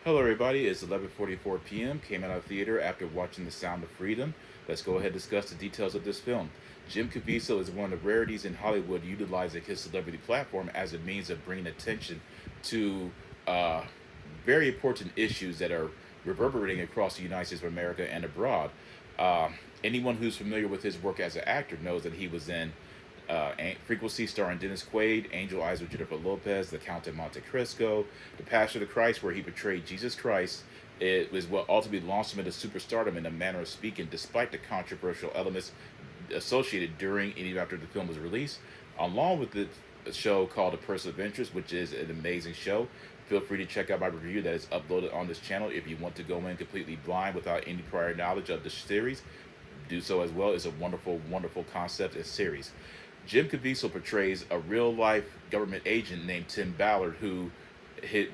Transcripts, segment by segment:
Hello, everybody. It's 11:44 p.m. Came out of theater after watching The Sound of Freedom. Let's go ahead and discuss the details of this film. Jim Caviezel is one of the rarities in Hollywood utilizing his celebrity platform as a means of bringing attention to uh, very important issues that are reverberating across the United States of America and abroad. Uh, Anyone who's familiar with his work as an actor knows that he was in Frequency starring Dennis Quaid, Angel Eyes with Jennifer Lopez, The Count of Monte Cristo, The Passion of Christ, where he portrayed Jesus Christ. It was what ultimately launched him into superstardom in a manner of speaking, despite the controversial elements associated during and even after the film was released, along with the show called A Person of Interest, which is an amazing show. Feel free to check out my review that is uploaded on this channel if you want to go in completely blind without any prior knowledge of the series. Do so as well. It's a wonderful, wonderful concept and series. Jim Caviezel portrays a real life government agent named Tim Ballard who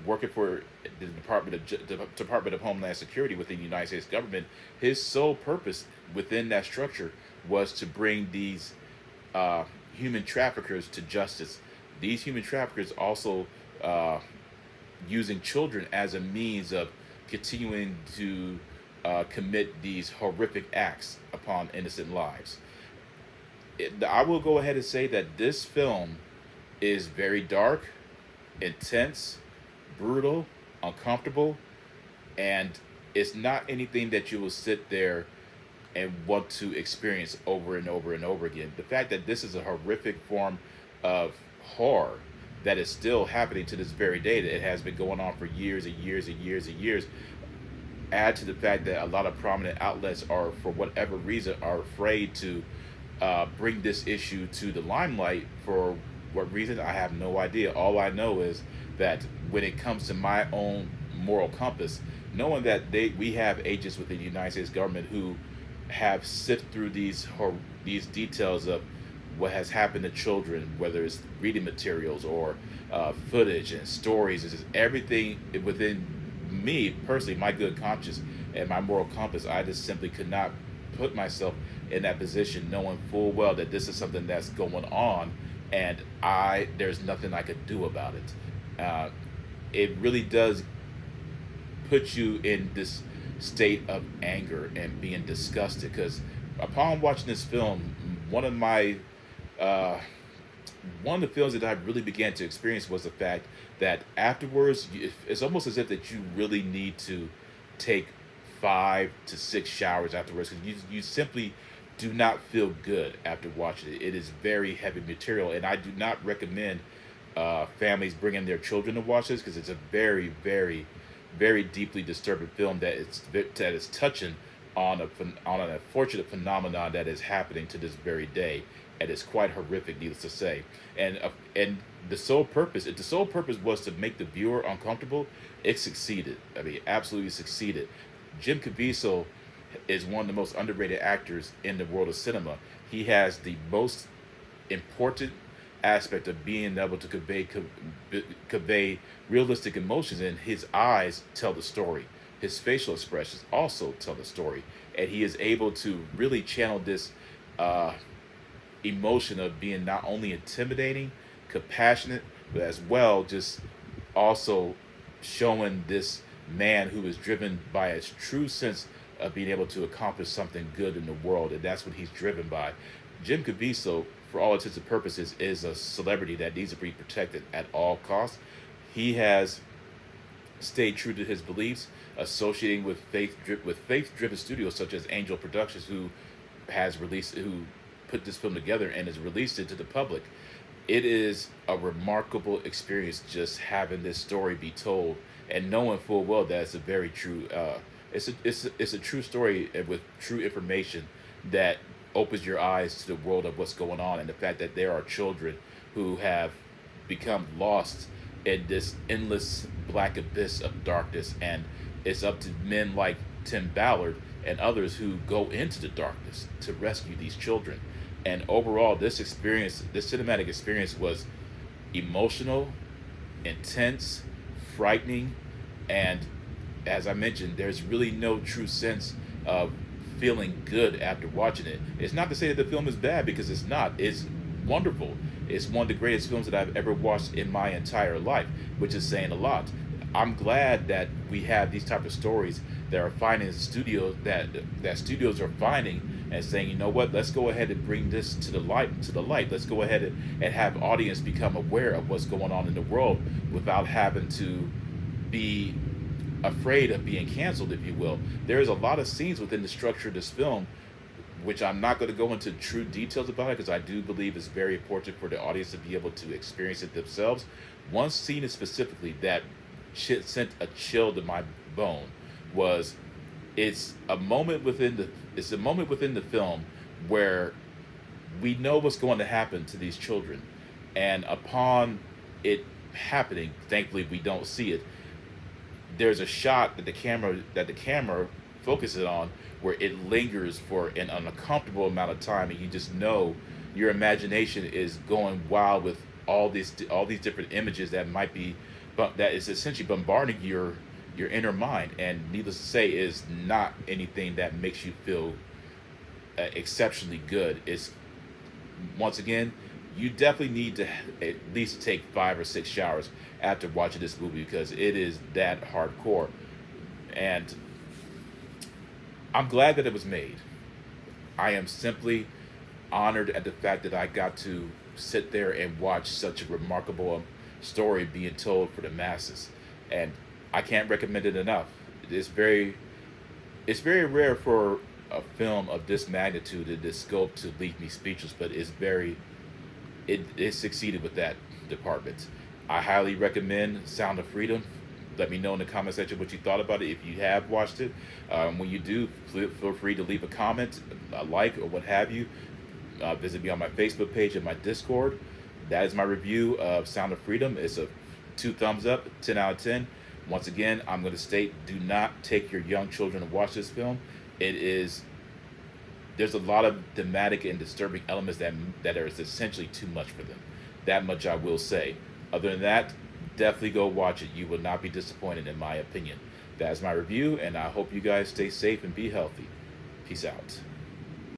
working for the Department of Homeland Security within the United States government. His sole purpose within that structure was to bring these uh, human traffickers to justice. These human traffickers also uh, using children as a means of continuing to commit these horrific acts upon innocent lives. I will go ahead and say that this film is very dark, intense, brutal, uncomfortable, and it's not anything that you will sit there and want to experience over and over and over again. The fact that this is a horrific form of horror that is still happening to this very day, that it has been going on for years and years and years and years, add to the fact that a lot of prominent outlets are, for whatever reason, are afraid to bring this issue to the limelight. For what reason, I have no idea. All I know is that when it comes to my own moral compass, knowing that we have agents within the United States government who have sifted through these details of what has happened to children, whether it's reading materials or footage and stories, is just everything within me personally, my good conscience and my moral compass. I just simply could not put myself in that position, knowing full well that this is something that's going on, and there's nothing I could do about it. It really does put you in this state of anger and being disgusted because upon watching this film, one of my uh, one of the feelings that I really began to experience was the fact that afterwards, it's almost as if that you really need to take 5 to 6 showers afterwards because you simply do not feel good after watching it. It is very heavy material, and I do not recommend families bringing their children to watch this because it's a very, very, very deeply disturbing film that is touching on on an unfortunate phenomenon that is happening to this very day, and it's quite horrific, needless to say. And the sole purpose, if the sole purpose was to make the viewer uncomfortable, it succeeded. I mean, it absolutely succeeded. Jim Caviezel is one of the most underrated actors in the world of cinema. He has the most important aspect of being able to convey realistic emotions, and his eyes tell the story. His facial expressions also tell the story, and he is able to really channel this uh, emotion of being not only intimidating, compassionate, but as well just also showing this man who is driven by his true sense of being able to accomplish something good in the world, and that's what he's driven by. Jim Caviezel, for all intents and purposes, is a celebrity that needs to be protected at all costs. He has stayed true to his beliefs, associating with faith-driven studios such as Angel Productions, who put this film together and has released it to the public. It is a remarkable experience just having this story be told and knowing full well that it's a very true it's a true story with true information that opens your eyes to the world of what's going on, and the fact that there are children who have become lost in this endless black abyss of darkness, and it's up to men like Tim Ballard and others who go into the darkness to rescue these children. And overall, this cinematic experience was emotional, intense, frightening, and as I mentioned, there's really no true sense of feeling good after watching it. It's not to say that the film is bad, because it's not. It's wonderful. It's one of the greatest films that I've ever watched in my entire life, which is saying a lot. I'm glad that we have these type of stories that are finding studios that studios are finding and saying, you know what, let's go ahead and bring this to the light. Let's go ahead and have audience become aware of what's going on in the world without having to be afraid of being canceled, if you will. There's a lot of scenes within the structure of this film, which I'm not going to go into true details about it because I do believe it's very important for the audience to be able to experience it themselves. One scene is specifically that sent a chill to my bone was it's a moment within the film where we know what's going to happen to these children, and upon it happening, thankfully we don't see it. There's a shot that the camera focuses on where it lingers for an uncomfortable amount of time, and you just know your imagination is going wild with all these different images that might be, but that is essentially bombarding your inner mind, and needless to say is not anything that makes you feel exceptionally good. It's, once again, you definitely need to at least take 5 or 6 showers after watching this movie because it is that hardcore. And I'm glad that it was made. I am simply honored at the fact that I got to sit there and watch such a remarkable story being told for the masses. And I can't recommend it enough. It's very rare for a film of this magnitude and this scope to leave me speechless, but it succeeded with that department. I highly recommend Sound of Freedom. Let me know in the comment section what you thought about it if you have watched it. When you do, feel free to leave a comment, a like, or what have you. Visit me on my Facebook page and my Discord. That is my review of Sound of Freedom. It's a 2 thumbs up, 10 out of 10. Once again, I'm going to state, do not take your young children to watch this film. There's a lot of thematic and disturbing elements that are essentially too much for them. That much I will say. Other than that, definitely go watch it. You will not be disappointed, in my opinion. That is my review, and I hope you guys stay safe and be healthy. Peace out.